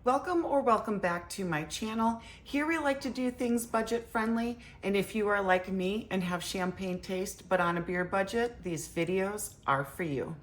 Welcome back to my channel. Here we like to do things budget friendly, and if you are like me and have champagne taste but on a beer budget, these videos are for you.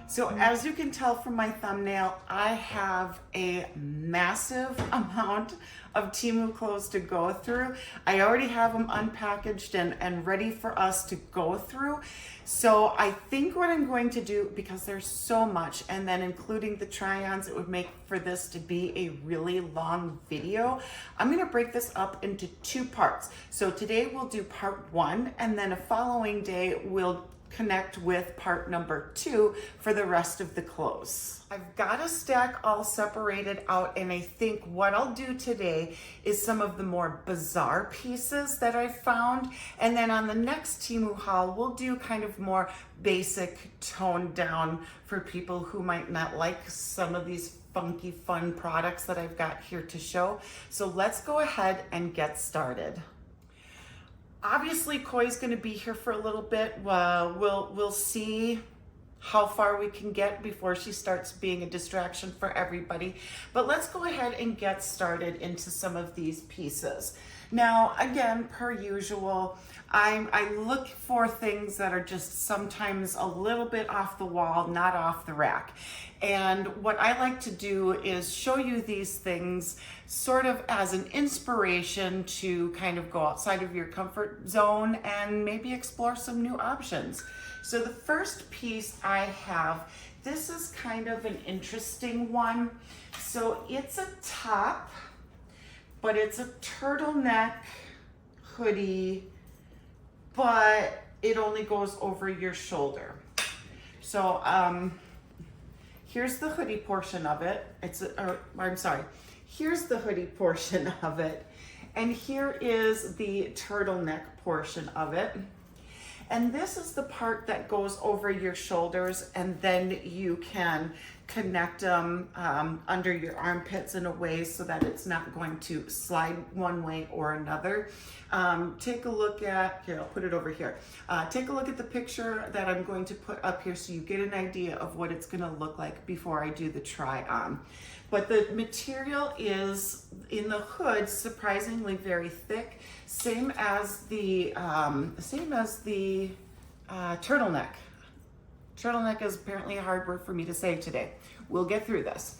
So as you can tell from my thumbnail, I have a massive amount of Temu clothes to go through. I already have them unpackaged and ready for us to go through. So I think what I'm going to do, because there's so much, and then including the try-ons, it would make for this to be a really long video. I'm gonna break this up into two parts. So today we'll do part one, and then a following day we'll connect with part number two for the rest of the clothes. I've got a stack all separated out, and I think what I'll do today is some of the more bizarre pieces that I found, and then on the next Temu haul we'll do kind of more basic, toned down for people who might not like some of these funky fun products that I've got here to show. So let's go ahead and get started. Obviously, Koi's going to be here for a little bit. We'll see how far we can get before she starts being a distraction for everybody. But let's go ahead and get started into some of these pieces. Now, again, per usual, I look for things that are just sometimes a little bit off the wall, not off the rack. And what I like to do is show you these things sort of as an inspiration to kind of go outside of your comfort zone and maybe explore some new options. So the first piece I have, this is kind of an interesting one. So it's a top, but it's a turtleneck hoodie, but it only goes over your shoulder. So here's the hoodie portion of it. Here's the hoodie portion of it, and here is the turtleneck portion of it. And this is the part that goes over your shoulders, and then you can connect them under your armpits in a way so that it's not going to slide one way or another. Take a look at, here, I'll put it over here. Take a look at the picture that I'm going to put up here so you get an idea of what it's gonna look like before I do the try on. But the material is, in the hood, surprisingly very thick, same as the turtleneck. Turtleneck is apparently a hard word for me to say today. We'll get through this.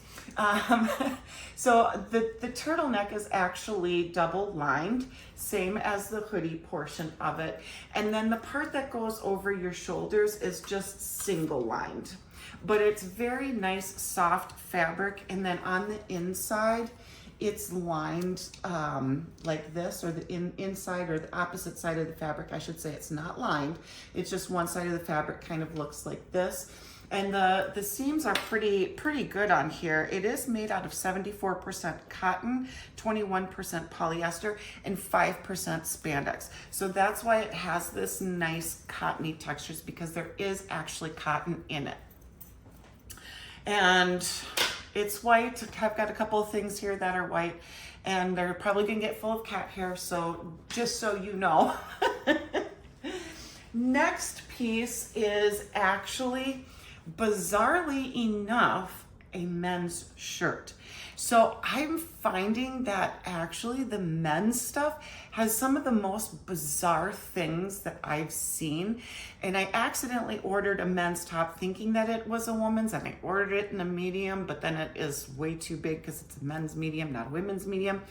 So the turtleneck is actually double lined, same as the hoodie portion of it. And then the part that goes over your shoulders is just single lined. But it's very nice, soft fabric. And then on the inside, it's lined like this, or the inside or the opposite side of the fabric, I should say. It's not lined. It's just one side of the fabric kind of looks like this. And the seams are pretty good on here. It is made out of 74% cotton, 21% polyester, and 5% spandex. So that's why it has this nice cottony textures, because there is actually cotton in it. And it's white. I've got a couple of things here that are white, and they're probably gonna get full of cat hair, so just so you know. Next piece is actually, bizarrely enough, a men's shirt. So I'm finding that actually the men's stuff has some of the most bizarre things that I've seen. And I accidentally ordered a men's top thinking that it was a woman's, and I ordered it in a medium, but then it is way too big because it's a men's medium, not a women's medium.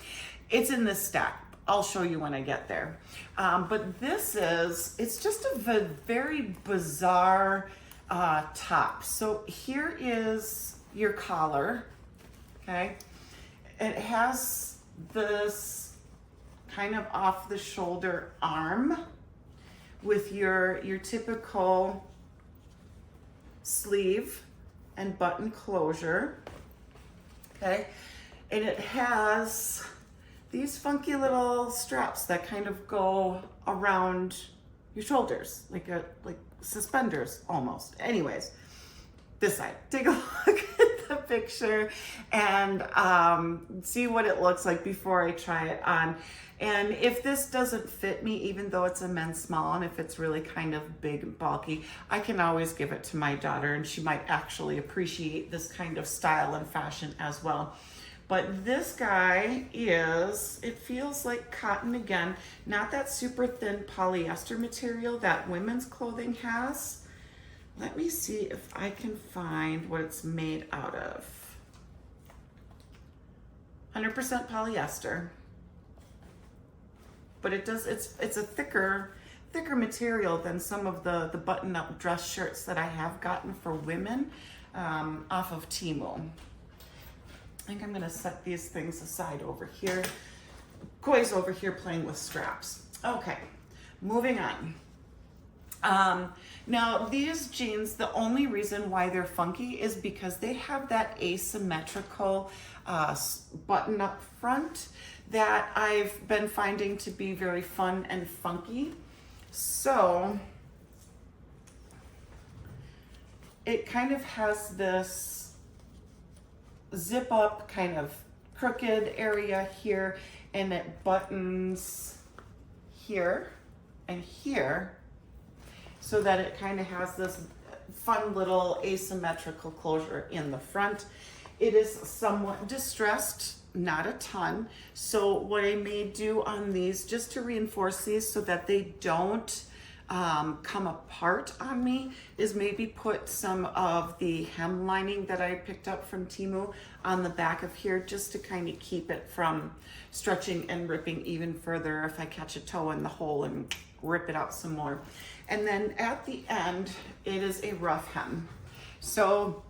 It's in this stack. I'll show you when I get there. But this is, it's just a very bizarre top. So here is your collar, okay? It has this kind of off the shoulder arm with your typical sleeve and button closure, okay? And it has these funky little straps that kind of go around your shoulders, like suspenders almost. Anyways, this side, take a look at the picture and see what it looks like before I try it on. And if this doesn't fit me, even though it's a men's small, and if it's really kind of big and bulky, I can always give it to my daughter and she might actually appreciate this kind of style and fashion as well. But this guy it feels like cotton again, not that super thin polyester material that women's clothing has. Let me see if I can find what it's made out of. 100% polyester. But it's a thicker material than some of the button-up dress shirts that I have gotten for women off of Temu. I think I'm gonna set these things aside over here. Koi's over here playing with straps. Okay, moving on. Now these jeans, the only reason why they're funky is because they have that asymmetrical button up front that I've been finding to be very fun and funky. So it kind of has this zip up kind of crooked area here, and it buttons here and here so that it kind of has this fun little asymmetrical closure in the front. It is somewhat distressed, not a ton. So what I may do on these, just to reinforce these so that they don't come apart on me, is maybe put some of the hem lining that I picked up from Temu on the back of here, just to kind of keep it from stretching and ripping even further if I catch a toe in the hole and rip it out some more. And then at the end, it is a rough hem. So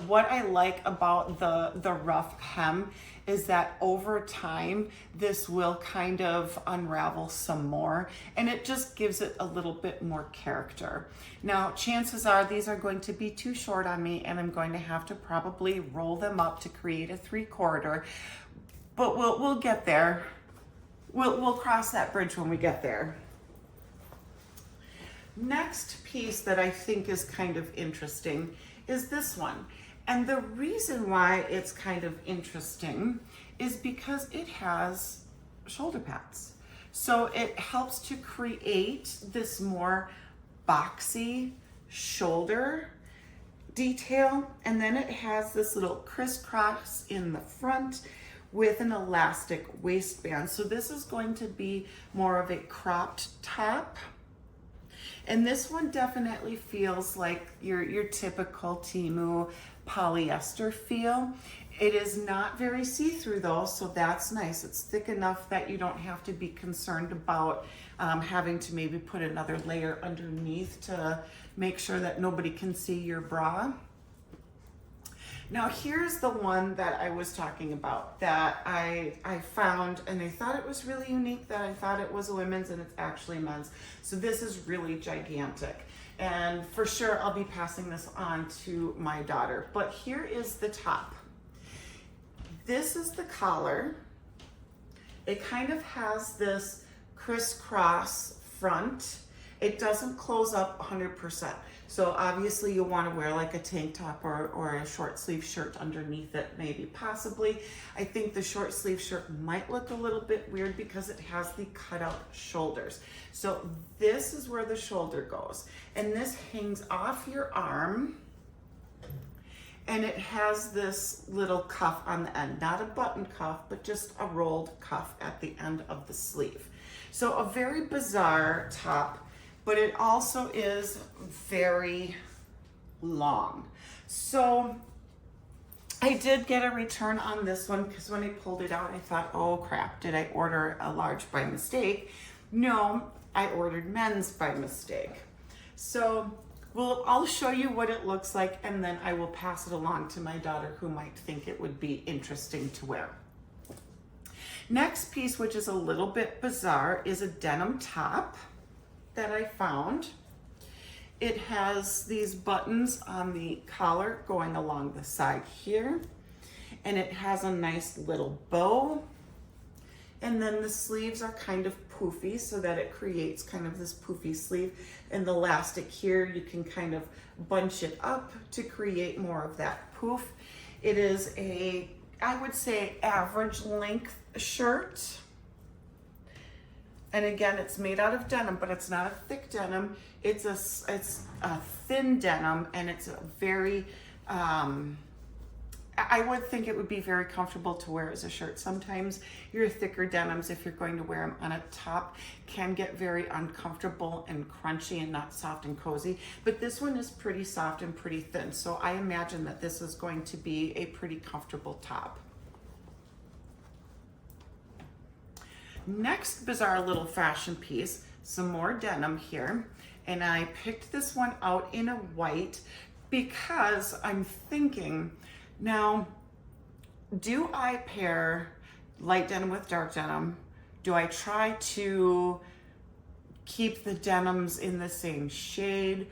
what I like about the rough hem is that over time, this will kind of unravel some more, and it just gives it a little bit more character. Now, chances are these are going to be too short on me, and I'm going to have to probably roll them up to create a 3/4, but we'll get there. We'll cross that bridge when we get there. Next piece that I think is kind of interesting is this one. And the reason why it's kind of interesting is because it has shoulder pads. So it helps to create this more boxy shoulder detail. And then it has this little crisscross in the front with an elastic waistband. So this is going to be more of a cropped top. And this one definitely feels like your typical Temu polyester feel. It is not very see-through though, so that's nice. It's thick enough that you don't have to be concerned about having to maybe put another layer underneath to make sure that nobody can see your bra. Now here's the one that I was talking about that I found, and I thought it was really unique, that I thought it was a women's and it's actually men's. So this is really gigantic. And for sure I'll be passing this on to my daughter. But here is the top. This is the collar. It kind of has this crisscross front. It doesn't close up 100%. So obviously you'll want to wear like a tank top or a short sleeve shirt underneath it, maybe possibly. I think the short sleeve shirt might look a little bit weird because it has the cutout shoulders. So this is where the shoulder goes. And this hangs off your arm. And it has this little cuff on the end, not a button cuff, but just a rolled cuff at the end of the sleeve. So a very bizarre top, but it also is very long. So I did get a return on this one because when I pulled it out, I thought, oh crap, did I order a large by mistake? No, I ordered men's by mistake. So I'll show you what it looks like, and then I will pass it along to my daughter who might think it would be interesting to wear. Next piece, which is a little bit bizarre, is a denim top that I found. It has these buttons on the collar going along the side here, and it has a nice little bow, and then the sleeves are kind of poofy so that it creates kind of this poofy sleeve. And the elastic here, you can kind of bunch it up to create more of that poof. It is a, I would say, average length shirt. And again, it's made out of denim, but it's not a thick denim. It's a thin denim, and it's a very, I would think it would be very comfortable to wear as a shirt. Sometimes your thicker denims, if you're going to wear them on a top, can get very uncomfortable and crunchy and not soft and cozy. But this one is pretty soft and pretty thin. So I imagine that this is going to be a pretty comfortable top. Next bizarre little fashion piece, some more denim here. And I picked this one out in a white because I'm thinking, now, do I pair light denim with dark denim? Do I try to keep the denims in the same shade?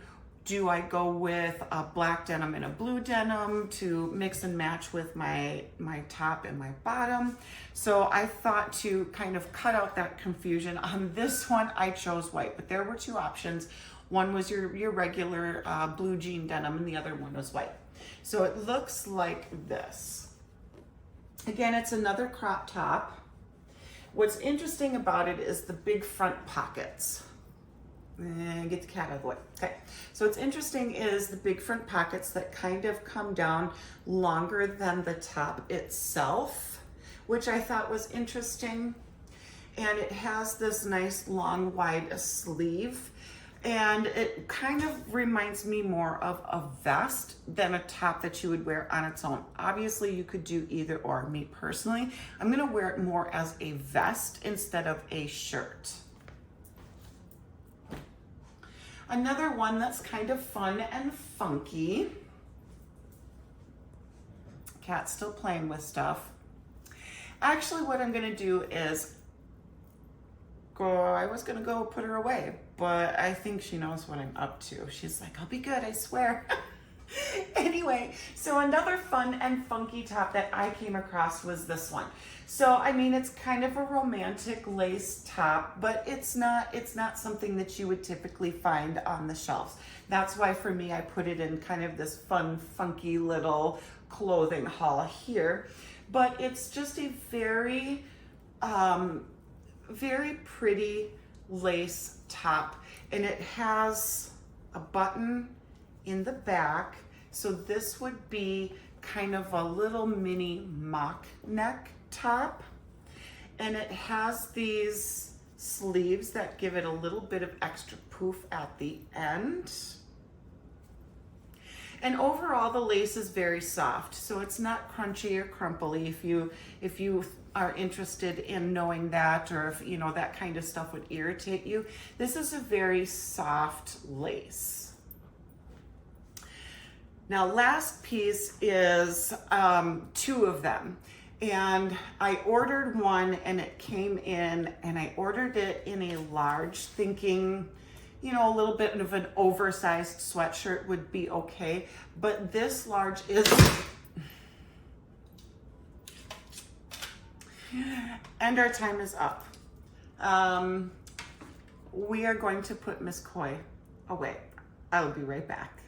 Do I go with a black denim and a blue denim to mix and match with my top and my bottom? So I thought to kind of cut out that confusion. On this one, I chose white, but there were two options. One was your regular blue jean denim, and the other one was white. So it looks like this. Again, it's another crop top. What's interesting about it is the big front pockets. And get the cat out of the way. Okay, so what's interesting is the big front pockets that kind of come down longer than the top itself, which I thought was interesting. And it has this nice long wide sleeve, and it kind of reminds me more of a vest than a top that you would wear on its own. Obviously you could do either or. Me personally, I'm gonna wear it more as a vest instead of a shirt. Another one that's kind of fun and funky. Cat's still playing with stuff. Actually, what I'm gonna do is I was gonna go put her away, but I think she knows what I'm up to. She's like, I'll be good, I swear. Anyway, so another fun and funky top that I came across was this one. So, I mean, it's kind of a romantic lace top, but it's not something that you would typically find on the shelves. That's why for me, I put it in kind of this fun, funky little clothing haul here. But it's just a very, very pretty lace top, and it has a button in the back. So this would be kind of a little mini mock neck top, and it has these sleeves that give it a little bit of extra poof at the end. And overall, the lace is very soft, so it's not crunchy or crumply. If you are interested in knowing that, or if you know that kind of stuff would irritate you, this is a very soft lace. Now, last piece is two of them. And I ordered one and it came in, and I ordered it in a large, thinking, you know, a little bit of an oversized sweatshirt would be okay. But this large is, and our time is up. We are going to put Miss Koi away. I'll be right back.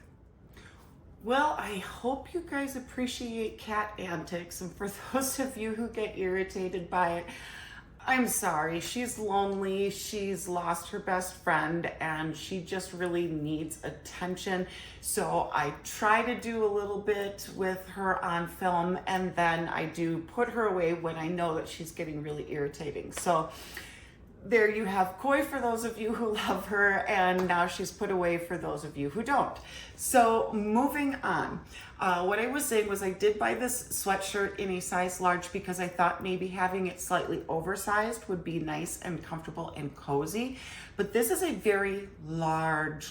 Well, I hope you guys appreciate cat antics, and for those of you who get irritated by it, I'm sorry. She's lonely, she's lost her best friend, and she just really needs attention. So I try to do a little bit with her on film, and then I do put her away when I know that she's getting really irritating. So there you have Koi for those of you who love her, and now she's put away for those of you who don't. So moving on, what I was saying was I did buy this sweatshirt in a size large because I thought maybe having it slightly oversized would be nice and comfortable and cozy. But this is a very large.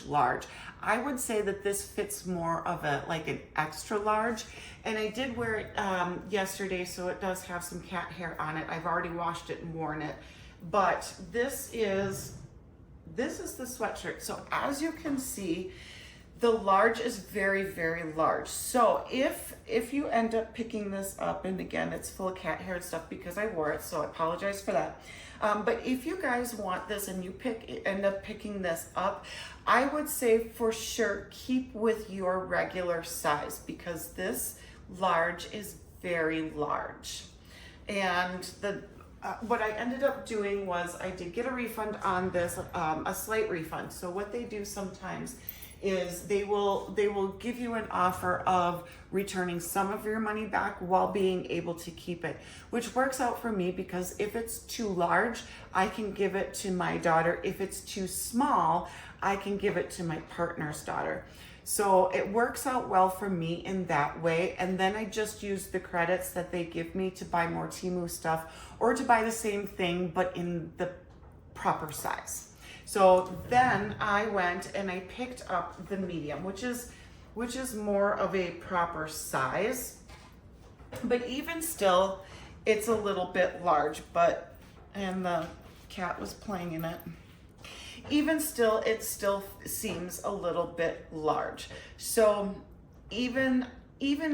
I would say that this fits more of like an extra large. And I did wear it yesterday, so it does have some cat hair on it. I've already washed it and worn it. But this is the sweatshirt. So as you can see, The large is very, very large. So if you end up picking this up, and again, it's full of cat hair and stuff because I wore it, so I apologize for that. But if you guys want this and you end up picking this up, I would say for sure keep with your regular size, because this large is very large. And what I ended up doing was I did get a refund on this, a slight refund. So what they do sometimes is they will give you an offer of returning some of your money back while being able to keep it, which works out for me, because if it's too large, I can give it to my daughter. If it's too small, I can give it to my partner's daughter. So it works out well for me in that way. And then I just use the credits that they give me to buy more Temu stuff, or to buy the same thing but in the proper size. So then I went and I picked up the medium, which is more of a proper size, but even still, it's a little bit large. And the cat was playing in it. Even still, it still seems a little bit large. So even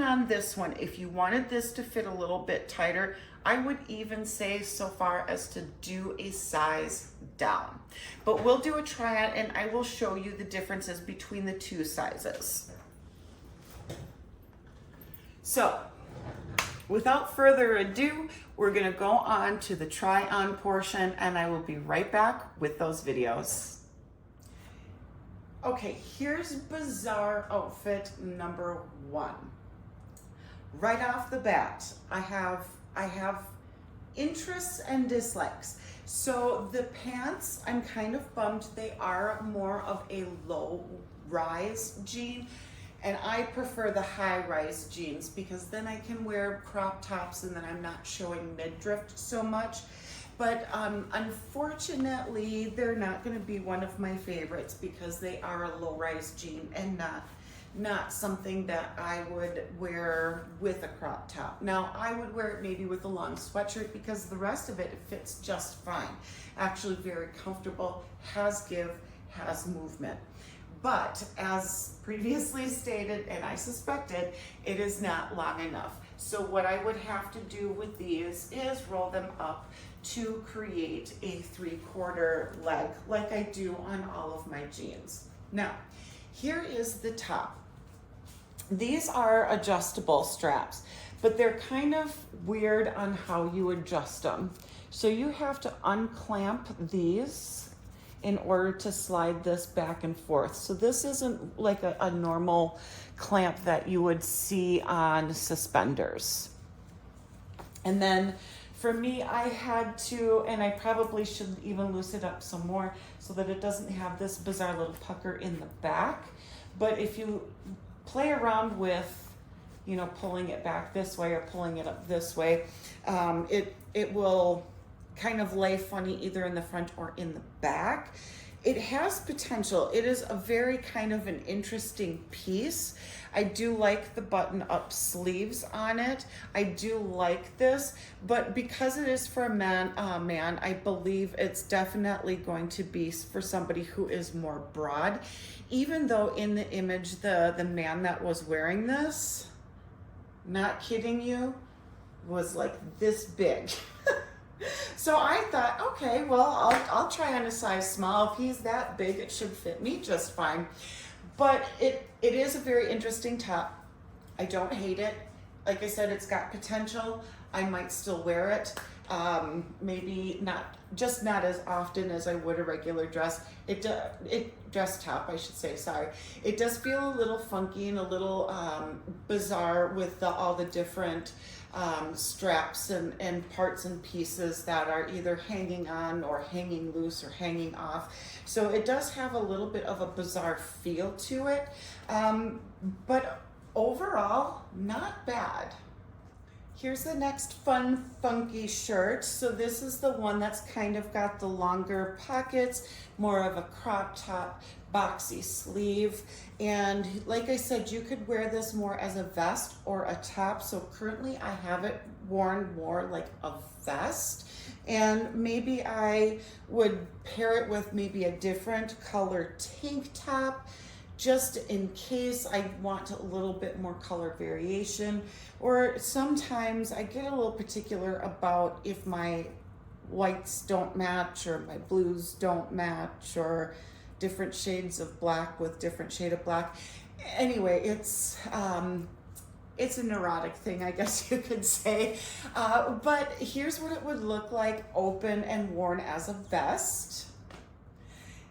on this one, if you wanted this to fit a little bit tighter, I would even say so far as to do a size down. But we'll do a try on, and I will show you the differences between the two sizes. So without further ado, we're gonna go on to the try on portion, and I will be right back with those videos. Okay, here's bizarre outfit number one. Right off the bat, I have interests and dislikes. So the pants, I'm kind of bummed. They are more of a low rise jean, and I prefer the high rise jeans, because then I can wear crop tops and then I'm not showing midriff so much. But unfortunately, they're not going to be one of my favorites, because they are a low rise jean and not something that I would wear with a crop top. Now, I would wear it maybe with a long sweatshirt, because the rest of it fits just fine. Actually very comfortable, has give, has movement. But as previously stated, and I suspected, it is not long enough. So what I would have to do with these is roll them up to create a 3/4 leg, like I do on all of my jeans. Now, here is the top. These are adjustable straps, but they're kind of weird on how you adjust them. So you have to unclamp these in order to slide this back and forth. So this isn't like a normal clamp that you would see on suspenders. And then for me, I had to, and I probably should even loosen it up some more so that it doesn't have this bizarre little pucker in the back. But if you play around with, you know, pulling it back this way or pulling it up this way, it will kind of lay funny either in the front or in the back. It has potential. It is a very kind of an interesting piece. I do like the button up sleeves on it. I do like this, but because it is for a man, I believe it's definitely going to be for somebody who is more broad. Even though in the image, the man that was wearing this, not kidding you, was like this big. So I thought, okay, well, I'll try on a size small. If he's that big, it should fit me just fine. But it is a very interesting top. I don't hate it. Like I said, it's got potential. I might still wear it. Maybe not as often as I would a regular dress. Dress top, I should say, sorry. It does feel a little funky and a little bizarre with all the different straps and parts and pieces that are either hanging on or hanging loose or hanging off. So it does have a little bit of a bizarre feel to it, but overall, not bad. Here's the next fun, funky shirt. So this is the one that's kind of got the longer pockets, more of a crop top, boxy sleeve. And like I said, you could wear this more as a vest or a top. So currently I have it worn more like a vest. And maybe I would pair it with maybe a different color tank top just in case I want a little bit more color variation, or sometimes I get a little particular about if my whites don't match or my blues don't match, or different shades of black with different shade of black. Anyway, it's a neurotic thing, I guess you could say. But here's what it would look like open and worn as a vest.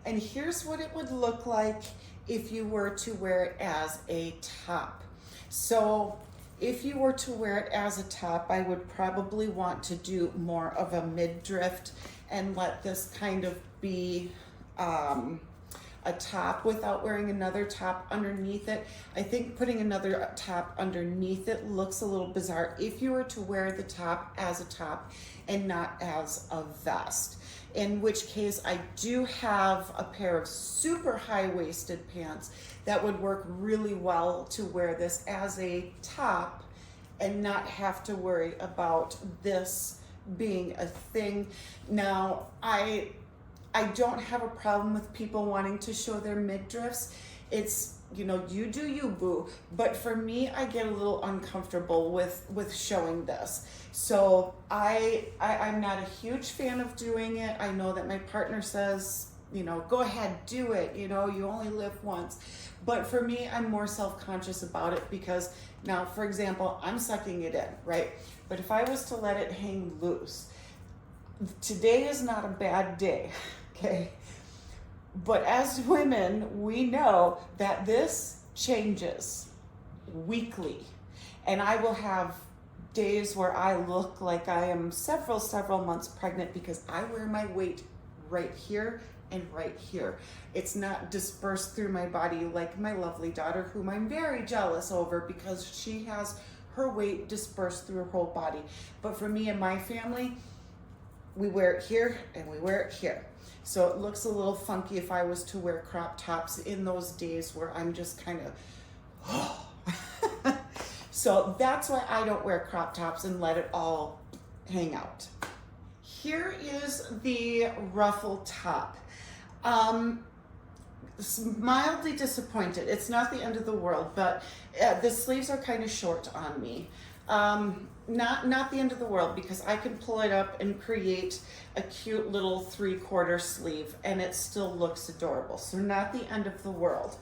And here's what it would look like if you were to wear it as a top. So if you were to wear it as a top, I would probably want to do more of a mid-drift and let this kind of be a top without wearing another top underneath it. I think putting another top underneath it looks a little bizarre if you were to wear the top as a top and not as a vest. In which case I do have a pair of super high-waisted pants that would work really well to wear this as a top and not have to worry about this being a thing. Now, I don't have a problem with people wanting to show their midriffs. It's, you know, you do you, boo. But for me, I get a little uncomfortable with showing this. So I'm not a huge fan of doing it. I know that my partner says, you know, go ahead, do it. You know, you only live once. But for me, I'm more self-conscious about it because now, for example, I'm sucking it in, right? But if I was to let it hang loose, today is not a bad day, okay? But as women, we know that this changes weekly. And I will have days where I look like I am several months pregnant because I wear my weight right here and right here. It's not dispersed through my body like my lovely daughter, whom I'm very jealous over because she has her weight dispersed through her whole body. But for me and my family, we wear it here and we wear it here. So it looks a little funky if I was to wear crop tops in those days where I'm just kind of, So that's why I don't wear crop tops and let it all hang out. Here is the ruffle top. Mildly disappointed. It's not the end of the world, but the sleeves are kind of short on me. Not the end of the world because I can pull it up and create a cute little 3/4 sleeve and it still looks adorable. So not the end of the world.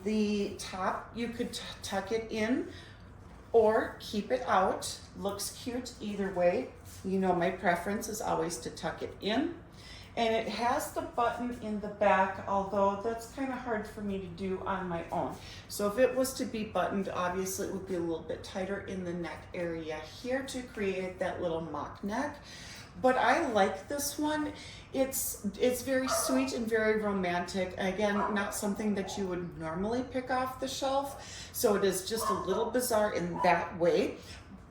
The top, you could tuck it in or keep it out. Looks cute either way. You know, my preference is always to tuck it in. And it has the button in the back, although that's kind of hard for me to do on my own. So if it was to be buttoned, obviously it would be a little bit tighter in the neck area here to create that little mock neck. But I like this one. It's very sweet and very romantic. Again, not something that you would normally pick off the shelf. So it is just a little bizarre in that way.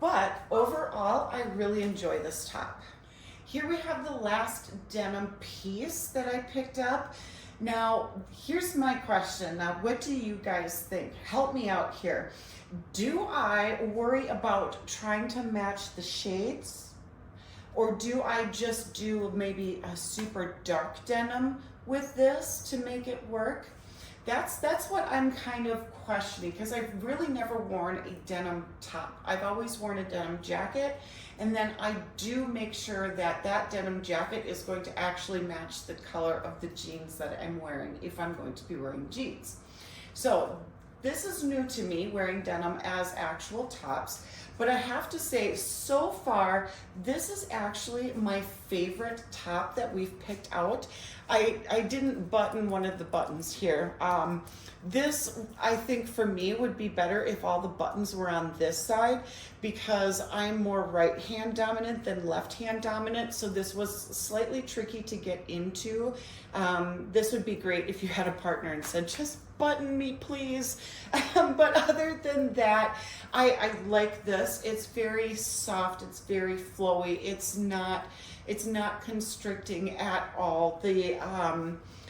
But overall, I really enjoy this top. Here we have the last denim piece that I picked up. Now, here's my question. Now, what do you guys think? Help me out here. Do I worry about trying to match the shades? Or do I just do maybe a super dark denim with this to make it work? That's what I'm kind of questioning because I've really never worn a denim top. I've always worn a denim jacket, and then I do make sure that that denim jacket is going to actually match the color of the jeans that I'm wearing if I'm going to be wearing jeans. So this is new to me, wearing denim as actual tops, but I have to say, so far, this is actually my favorite top that we've picked out. I didn't button one of the buttons here. This, I think for me, would be better if all the buttons were on this side because I'm more right hand dominant than left hand dominant, so this was slightly tricky to get into. This would be great if you had a partner and said, just button me please. But other than that, I like this. It's very soft, it's very flowy, it's not constricting at all.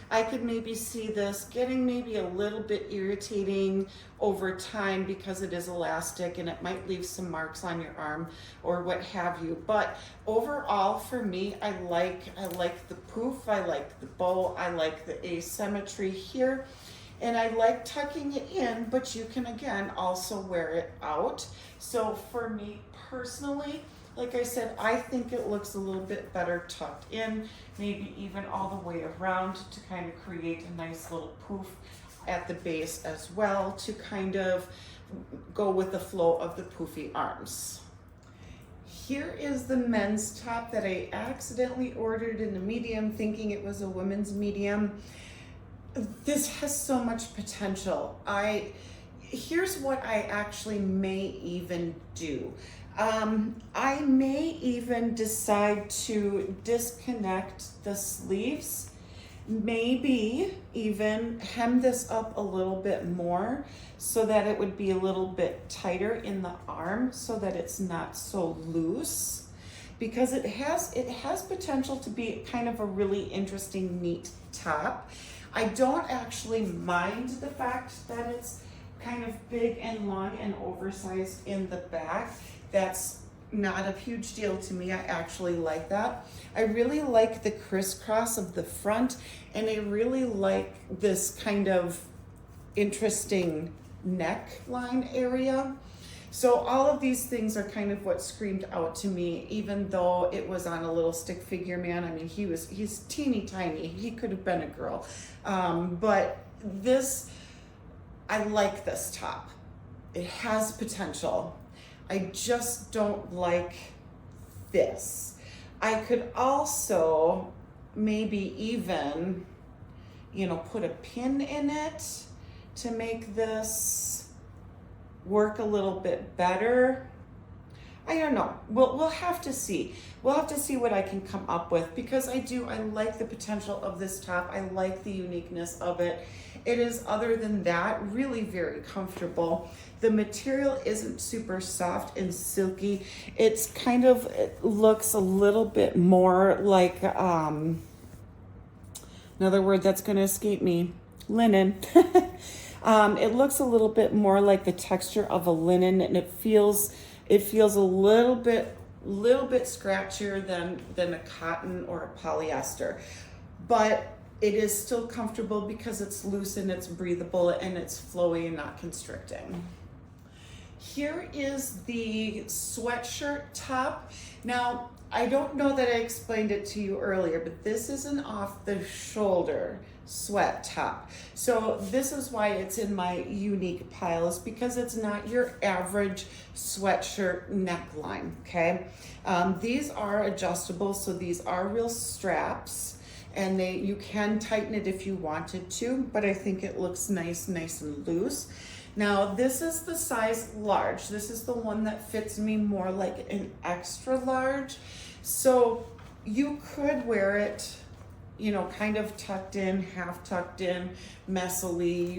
I could maybe see this getting maybe a little bit irritating over time because it is elastic and it might leave some marks on your arm or what have you. But overall, for me, I like the poof, I like the bow, I like the asymmetry here. And I like tucking it in, but you can again also wear it out. So for me personally, like I said, I think it looks a little bit better tucked in, maybe even all the way around to kind of create a nice little poof at the base as well to kind of go with the flow of the poofy arms. Here is the men's top that I accidentally ordered in a medium thinking it was a women's medium. This has so much potential. Here's what I actually may even do. I may even decide to disconnect the sleeves, maybe even hem this up a little bit more so that it would be a little bit tighter in the arm so that it's not so loose, because it has potential to be kind of a really interesting, neat top. I don't actually mind the fact that it's kind of big and long and oversized in the back. That's not a huge deal to me. I actually like that. I really like the crisscross of the front, and I really like this kind of interesting neckline area. So all of these things are kind of what screamed out to me, even though it was on a little stick figure man. I mean, he's teeny tiny. He could have been a girl. But I like this top. It has potential. I just don't like this. I could also maybe even, put a pin in it to make this work a little bit better. I don't know. We'll have to see. We'll have to see what I can come up with, because I like the potential of this top. I like the uniqueness of it. It is, other than that, really very comfortable. The material isn't super soft and silky. It looks a little bit more like, another word that's going to escape me, linen. It looks a little bit more like the texture of a linen, and it feels a little bit scratchier than a cotton or a polyester, but it is still comfortable because it's loose and it's breathable and it's flowy and not constricting. Here is the sweatshirt top. Now, I don't know that I explained it to you earlier, but this is an off the shoulder sweat top. So this is why it's in my unique pile, is because it's not your average sweatshirt neckline, okay? These are adjustable, so these are real straps, and you can tighten it if you wanted to, but I think it looks nice and loose. Now, this is the size large. This is the one that fits me more like an extra large. So you could wear it, kind of tucked in, half tucked in, messily.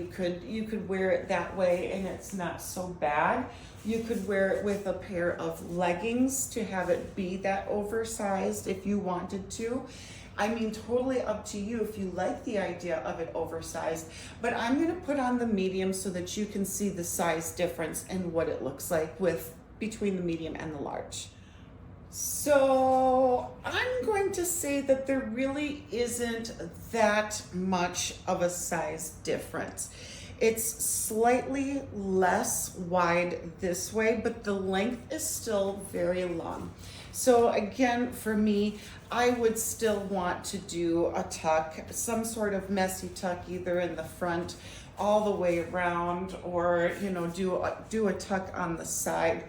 You could wear it that way and it's not so bad. You could wear it with a pair of leggings to have it be that oversized if you wanted to. I mean, totally up to you if you like the idea of it oversized, but I'm going to put on the medium so that you can see the size difference and what it looks like between the medium and the large. So I'm going to say that there really isn't that much of a size difference. It's slightly less wide this way, but the length is still very long. So again, for me, I would still want to do a tuck, some sort of messy tuck, either in the front all the way around, or do a tuck on the side.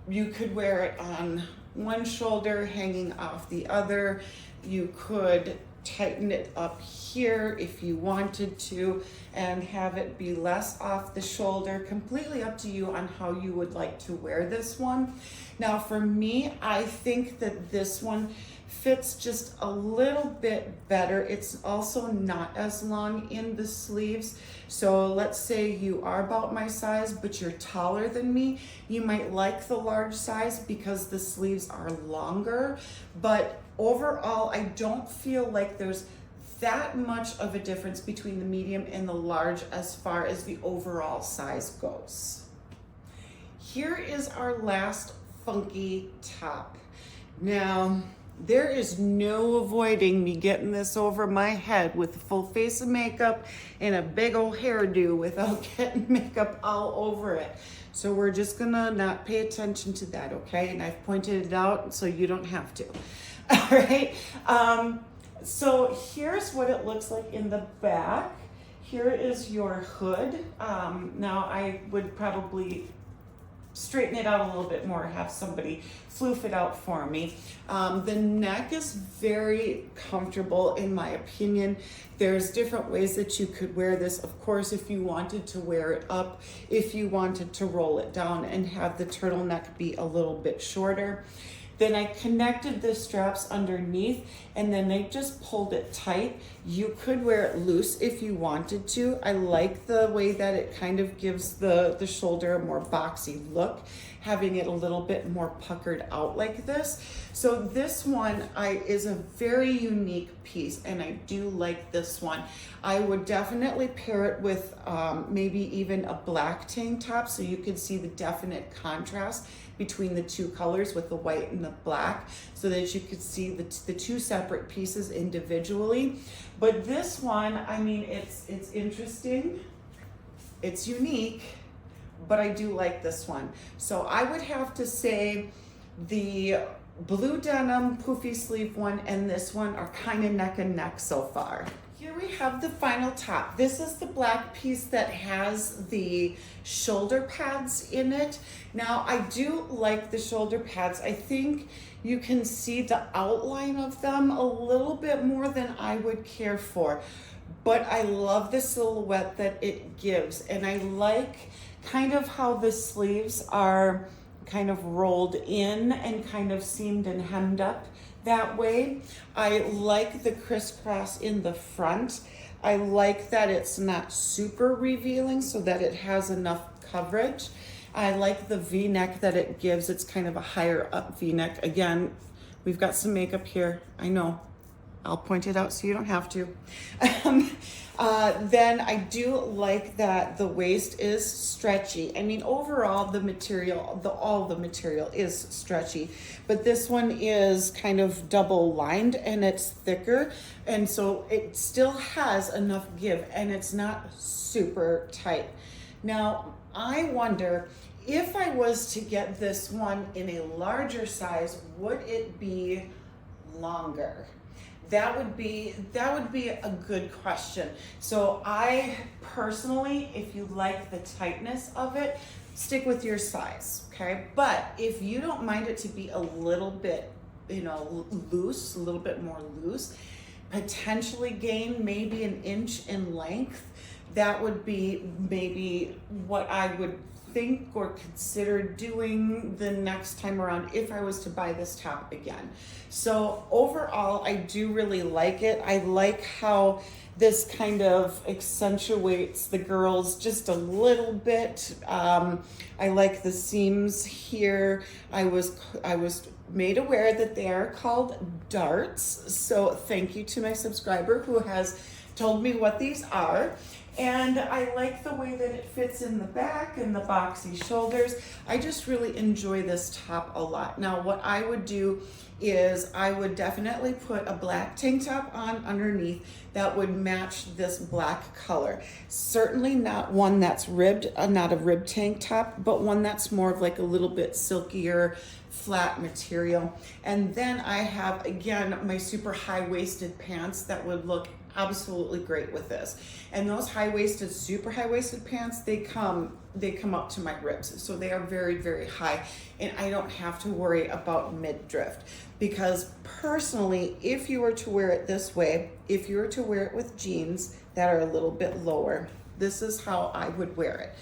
You could wear it on one shoulder hanging off the other. You could tighten it up here if you wanted to and have it be less off the shoulder. Completely up to you on how you would like to wear this one. Now for me, I think that this one fits just a little bit better. It's also not as long in the sleeves. So let's say you are about my size, but you're taller than me. You might like the large size because the sleeves are longer, but overall, I don't feel like there's that much of a difference between the medium and the large as far as the overall size goes. Here is our last funky top. Now, There is no avoiding me getting this over my head with a full face of makeup and a big old hairdo without getting makeup all over it. So we're just gonna not pay attention to that, okay? And I've pointed it out so you don't have to. All right, so here's what it looks like in the back. Here is your hood. Now I would probably straighten it out a little bit more, have somebody floof it out for me. The neck is very comfortable in my opinion. There's different ways that you could wear this. Of course, if you wanted to wear it up, if you wanted to roll it down and have the turtleneck be a little bit shorter. Then I connected the straps underneath and then I just pulled it tight. You could wear it loose if you wanted to. I like the way that it kind of gives the shoulder a more boxy look, having it a little bit more puckered out like this. So this one is a very unique piece and I do like this one. I would definitely pair it with maybe even a black tank top so you can see the definite contrast between the two colors with the white and the black so that you could see the two separate pieces individually. But this one, I mean, it's interesting, it's unique, but I do like this one. So I would have to say the blue denim poofy sleeve one and this one are kind of neck and neck so far. Here we have the final top. This is the black piece that has the shoulder pads in it. Now I do like the shoulder pads. I think you can see the outline of them a little bit more than I would care for, but I love the silhouette that it gives. And I like kind of how the sleeves are kind of rolled in and kind of seamed and hemmed up that way. I like the crisscross in the front. I like that it's not super revealing so that it has enough coverage. I like the V-neck that it gives. It's kind of a higher up V-neck. Again, we've got some makeup here. I know. I'll point it out so you don't have to. Then I do like that the waist is stretchy. I mean, overall, the material, all the material is stretchy, but this one is kind of double lined and it's thicker. And so it still has enough give and it's not super tight. Now, I wonder if I was to get this one in a larger size, would it be longer? That would be a good question. So I personally, if you like the tightness of it, stick with your size, okay? But if you don't mind it to be a little bit, loose, a little bit more loose, potentially gain maybe an inch in length, that would be maybe what I would think or consider doing the next time around if I was to buy this top again. So overall, I do really like it. I like how this kind of accentuates the girls just a little bit. I like the seams here. I was made aware that they are called darts. So thank you to my subscriber who has told me what these are. And I like the way that it fits in the back and the boxy shoulders. I just really enjoy this top a lot. Now, what I would do is I would definitely put a black tank top on underneath that would match this black color. Certainly not one that's ribbed, not a rib tank top, but one that's more of like a little bit silkier, flat material. And then I have, again, my super high-waisted pants that would look absolutely great with this. And those high-waisted, super high-waisted pants, they come up to my ribs. So they are very, very high. And I don't have to worry about mid-drift. Because personally, if you were to wear it this way, if you were to wear it with jeans that are a little bit lower, this is how I would wear it.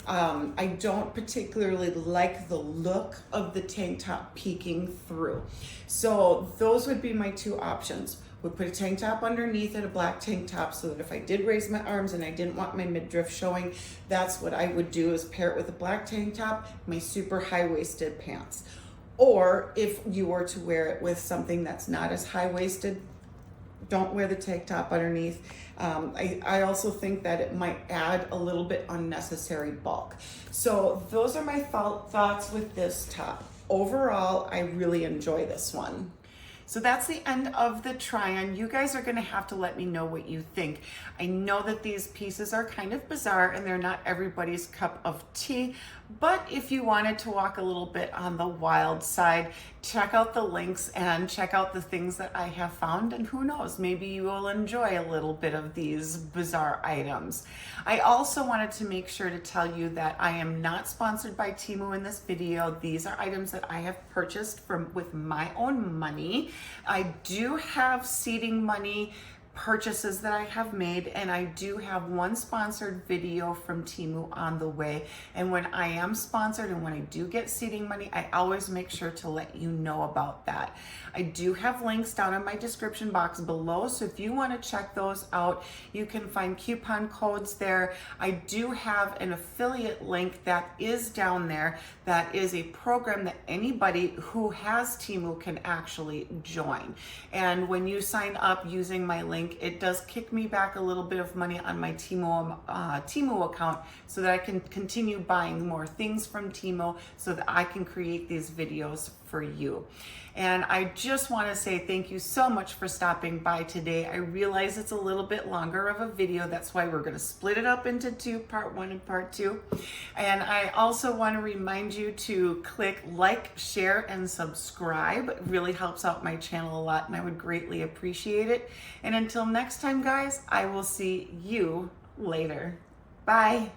I don't particularly like the look of the tank top peeking through. So those would be my two options. Would put a tank top underneath it, a black tank top, so that if I did raise my arms and I didn't want my midriff showing, that's what I would do, is pair it with a black tank top, my super high-waisted pants. Or if you were to wear it with something that's not as high-waisted, don't wear the tank top underneath. I also think that it might add a little bit unnecessary bulk. So those are my thoughts with this top. Overall, I really enjoy this one. So that's the end of the try-on. You guys are gonna have to let me know what you think. I know that these pieces are kind of bizarre and they're not everybody's cup of tea, but if you wanted to walk a little bit on the wild side, check out the links and check out the things that I have found, and who knows, maybe you will enjoy a little bit of these bizarre items. I also wanted to make sure to tell you that I am not sponsored by Temu in this video. These are items that I have purchased with my own money. I do have seeding money purchases that I have made, and I do have one sponsored video from Temu on the way. And when I am sponsored and when I do get seeding money, I always make sure to let you know about that. I do have links down in my description box below, so if you want to check those out, you can find coupon codes there. I do have an affiliate link that is down there that is a program that anybody who has Temu can actually join. And when you sign up using my link, it does kick me back a little bit of money on my Temu account so that I can continue buying more things from Temu so that I can create these videos for you. And I just want to say thank you so much for stopping by today. I realize it's a little bit longer of a video. That's why we're going to split it up into two, part 1 and part 2. And I also want to remind you to click like, share, and subscribe. It really helps out my channel a lot, and I would greatly appreciate it. And until next time, guys, I will see you later. Bye.